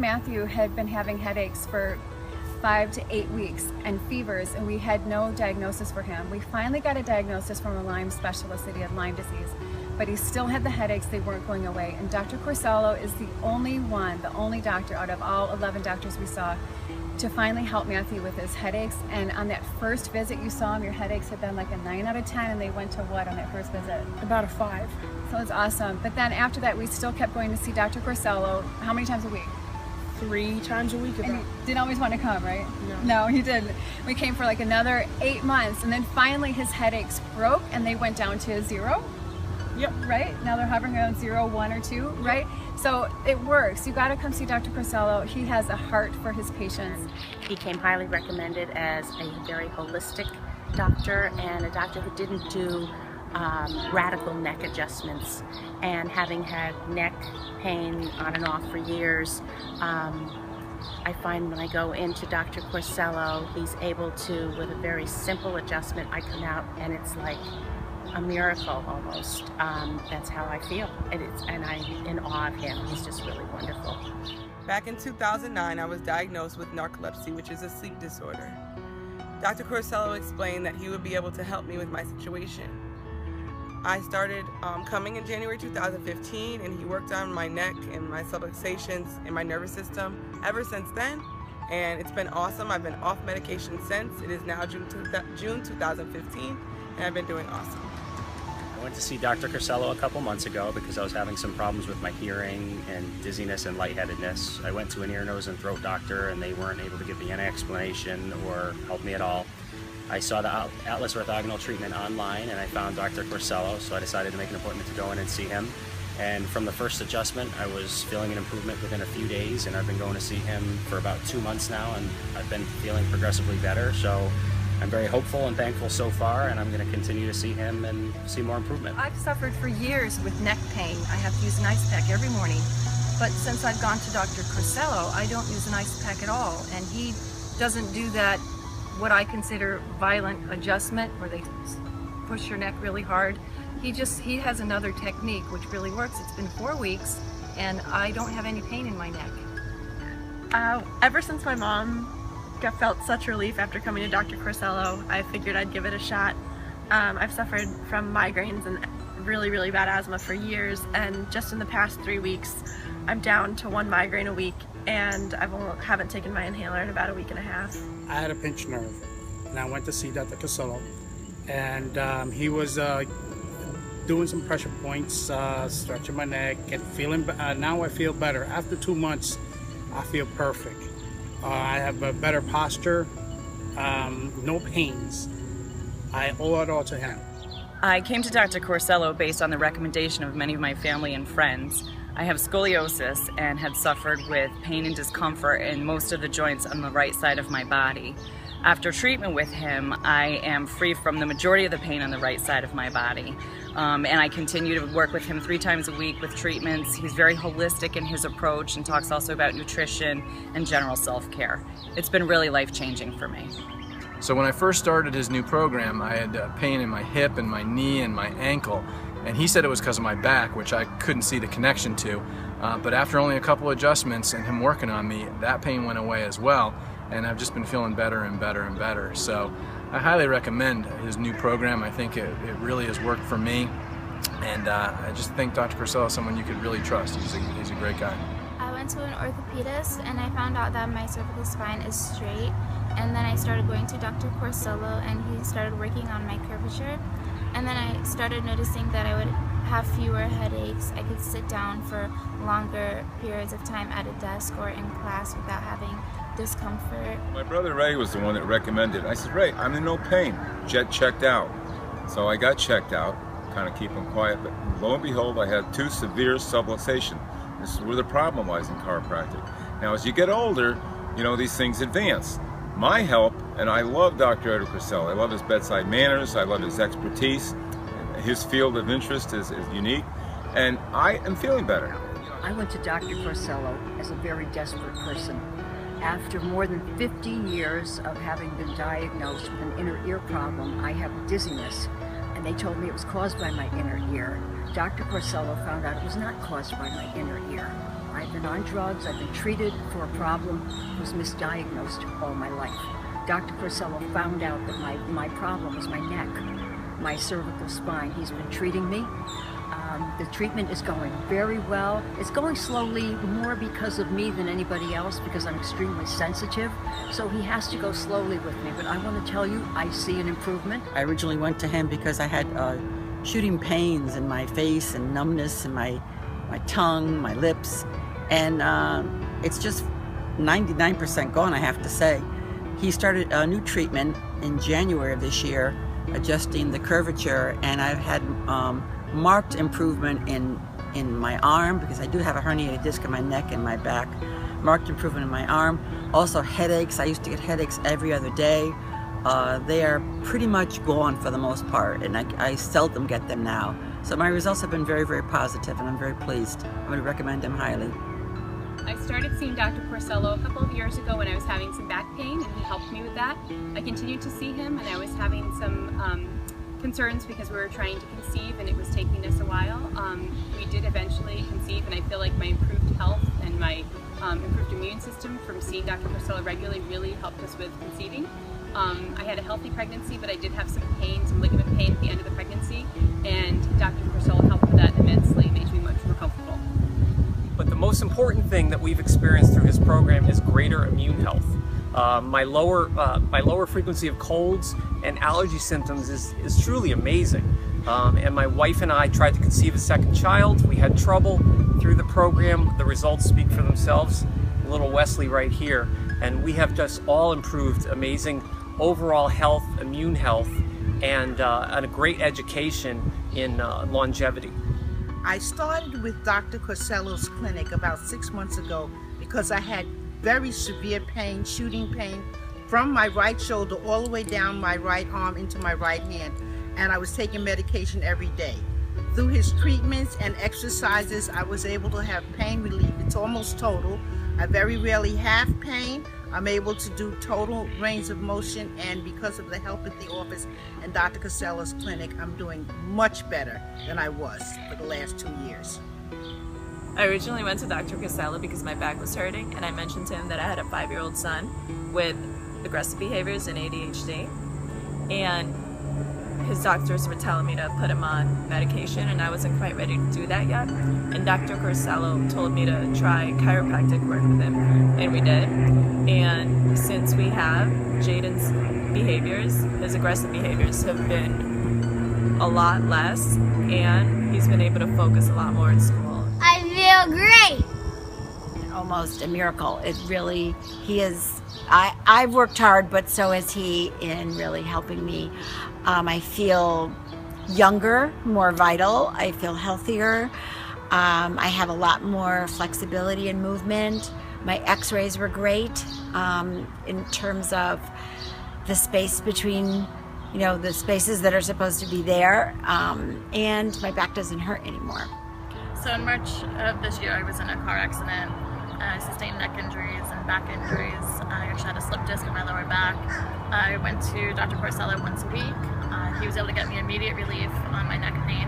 Matthew had been having headaches for 5 to 8 weeks and fevers, and we had no diagnosis for him. We finally got a diagnosis from a Lyme specialist that he had Lyme disease, but he still had the headaches. They weren't going away. And Dr. Corsello is the only doctor out of all 11 doctors we saw to finally help Matthew with his headaches. And on that first visit you saw him, your headaches had been like a 9 out of 10, and they went to what on that first visit? About a 5. So it's awesome. But then after that, we still kept going to see Dr. Corsello. How many times a week? 3 times a week. And he didn't always want to come, right? No, he didn't. We came for like another 8 months, and then finally his headaches broke and they went down to 0. Yep. Right? Now they're hovering around 0, 1, or 2, right? So it works. You got to come see Dr. Corsello. He has a heart for his patients. He came highly recommended as a very holistic doctor, and a doctor who didn't do radical neck adjustments. And having had neck pain on and off for years, I find when I go into Dr. Corsello, he's able to, with a very simple adjustment, I come out and it's like a miracle almost. That's how I feel, and I'm in awe of him. He's just really wonderful. Back in 2009, I was diagnosed with narcolepsy, which is a sleep disorder. Dr. Corsello explained that he would be able to help me with my situation. I started coming in January 2015, and he worked on my neck and my subluxations and my nervous system ever since then, and it's been awesome. I've been off medication since. It is now June 2015, and I've been doing awesome. I went to see Dr. Corsello a couple months ago because I was having some problems with my hearing and dizziness and lightheadedness. I went to an ear, nose, and throat doctor, and they weren't able to give me any explanation or help me at all. I saw the Atlas orthogonal treatment online, and I found Dr. Corsello, so I decided to make an appointment to go in and see him. And from the first adjustment, I was feeling an improvement within a few days, and I've been going to see him for about 2 months now, and I've been feeling progressively better. So I'm very hopeful and thankful so far, and I'm going to continue to see him and see more improvement. I've suffered for years with neck pain. I have to use an ice pack every morning. But since I've gone to Dr. Corsello, I don't use an ice pack at all. And he doesn't do that, what I consider violent adjustment, where they push your neck really hard. He has another technique which really works. It's been 4 weeks and I don't have any pain in my neck. Ever since my mom felt such relief after coming to Dr. Corsello, I figured I'd give it a shot. I've suffered from migraines and really, really bad asthma for years, and just in the past 3 weeks I'm down to 1 migraine a week, and I haven't taken my inhaler in about a week and a half. I had a pinched nerve, and I went to see Dr. Corsello, and he was doing some pressure points, stretching my neck, and feeling. Now I feel better. After 2 months, I feel perfect. I have a better posture, no pains. I owe it all to him. I came to Dr. Corsello based on the recommendation of many of my family and friends. I have scoliosis and had suffered with pain and discomfort in most of the joints on the right side of my body. After treatment with him, I am free from the majority of the pain on the right side of my body. And I continue to work with him 3 times a week with treatments. He's very holistic in his approach and talks also about nutrition and general self-care. It's been really life-changing for me. So when I first started his new program, I had pain in my hip and my knee and my ankle. And he said it was because of my back, which I couldn't see the connection to. But after only a couple adjustments and him working on me, that pain went away as well. And I've just been feeling better and better and better. So I highly recommend his new program. I think it really has worked for me. And I just think Dr. Corsello is someone you could really trust. He's a great guy. I went to an orthopedist and I found out that my cervical spine is straight. And then I started going to Dr. Corsello, and he started working on my curvature. And then I started noticing that I would have fewer headaches. I could sit down for longer periods of time at a desk or in class without having discomfort. My brother Ray was the one that recommended it. I said, Ray, I'm in no pain. Get checked out. So I got checked out, kind of keep him quiet, but lo and behold, I had 2 severe subluxation. This is where the problem lies in chiropractic. Now, as you get older, you know, these things advance. My help, and I love Dr. Corsello. I love his bedside manners. I love his expertise. His field of interest is unique, and I am feeling better. I went to Dr. Corsello as a very desperate person. After more than 50 years of having been diagnosed with an inner ear problem, I have dizziness, and they told me it was caused by my inner ear. Dr. Corsello found out it was not caused by my inner ear. I I've been on drugs, I've been treated for a problem that was misdiagnosed all my life. Dr. Corsello found out that my problem was my neck, my cervical spine. He's been treating me. The treatment is going very well. It's going slowly more because of me than anybody else, because I'm extremely sensitive. So he has to go slowly with me. But I want to tell you, I see an improvement. I originally went to him because I had shooting pains in my face and numbness in my tongue, my lips. And it's just 99% gone, I have to say. He started a new treatment in January of this year, adjusting the curvature, and I've had marked improvement in my arm, because I do have a herniated disc in my neck and my back. Marked improvement in my arm. Also headaches. I used to get headaches every other day. They are pretty much gone for the most part, and I seldom get them now. So my results have been very, very positive, and I'm very pleased. I would recommend them highly. I started seeing Dr. Corsello a couple of years ago when I was having some back pain, and he helped me with that. I continued to see him, and I was having some concerns because we were trying to conceive and it was taking us a while. We did eventually conceive, and I feel like my improved health and my improved immune system from seeing Dr. Corsello regularly really helped us with conceiving. I had a healthy pregnancy, but I did have some pain, some ligament pain at the end of the pregnancy, and Dr. Corsello helped with that immensely, made me much more comfortable. But the most important thing that we've experienced through his program is greater immune health. My lower frequency of colds and allergy symptoms is truly amazing. And my wife and I tried to conceive a second child. We had trouble through the program. The results speak for themselves. Little Wesley right here. And we have just all improved amazing overall health, immune health, and a great education in longevity. I started with Dr. Corsello's clinic about 6 months ago because I had very severe pain, shooting pain, from my right shoulder all the way down my right arm into my right hand, and I was taking medication every day. Through his treatments and exercises, I was able to have pain relief. It's almost total. I very rarely have pain. I'm able to do total range of motion, and because of the help at the office and Dr. Corsello's clinic, I'm doing much better than I was for the last 2 years. I originally went to Dr. Corsello because my back was hurting, and I mentioned to him that I had a 5-year-old son with aggressive behaviors and ADHD, and his doctors were telling me to put him on medication, and I wasn't quite ready to do that yet. And Dr. Corsello told me to try chiropractic work with him, and we did. And since we have, Jaden's behaviors, his aggressive behaviors, have been a lot less, and he's been able to focus a lot more in school. I feel great! Almost a miracle. It really, he is, I've worked hard, but so has he in really helping me. I feel younger, more vital. I feel healthier. I have a lot more flexibility and movement. My x-rays were great in terms of the space between, you know, the spaces that are supposed to be there, and my back doesn't hurt anymore. So in March of this year, I was in a car accident. I sustained neck injuries and back injuries. I actually had a slip disc in my lower back. I went to Dr. Corsello once a week. He was able to get me immediate relief on my neck pain.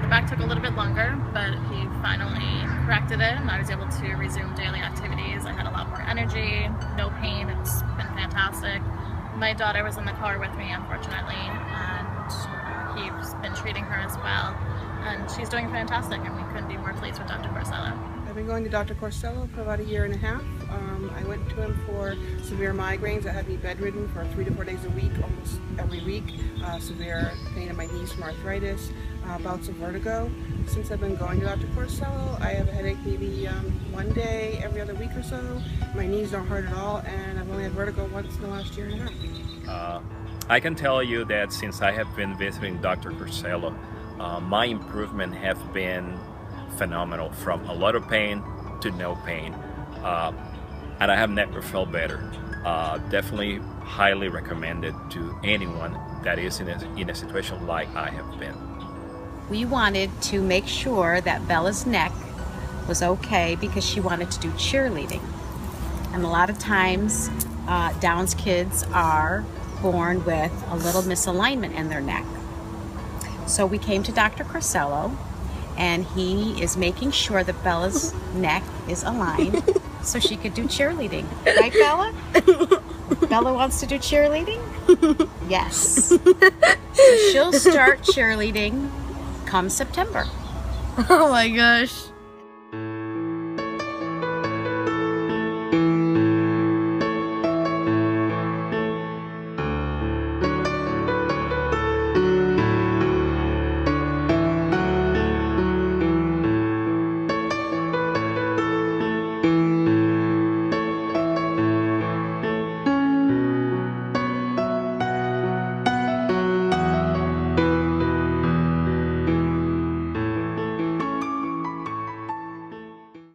The back took a little bit longer, but he finally corrected it, and I was able to resume daily activities. I had a lot more energy, no pain. It's been fantastic. My daughter was in the car with me, unfortunately, and he's been treating her as well. And she's doing fantastic, and we couldn't be more pleased with Dr. Corsello. I've been going to Dr. Corsello for about 1.5 years. I went to him for severe migraines that had me bedridden for 3 to 4 days a week, almost every week. Severe pain in my knees from arthritis, bouts of vertigo. Since I've been going to Dr. Corsello, I have a headache maybe one day every other week or so. My knees don't hurt at all, and I've only had vertigo once in the last 1.5 years. I can tell you that since I have been visiting Dr. Corsello, my improvement have been phenomenal, from a lot of pain to no pain, and I have never felt better. Definitely highly recommended to anyone that is in a situation like I have been. We wanted to make sure that Bella's neck was okay because she wanted to do cheerleading, and a lot of times Down's kids are born with a little misalignment in their neck. So we came to Dr. Corsello, and he is making sure that Bella's neck is aligned so she could do cheerleading. Right, Bella? Bella wants to do cheerleading? Yes. So she'll start cheerleading come September. Oh my gosh.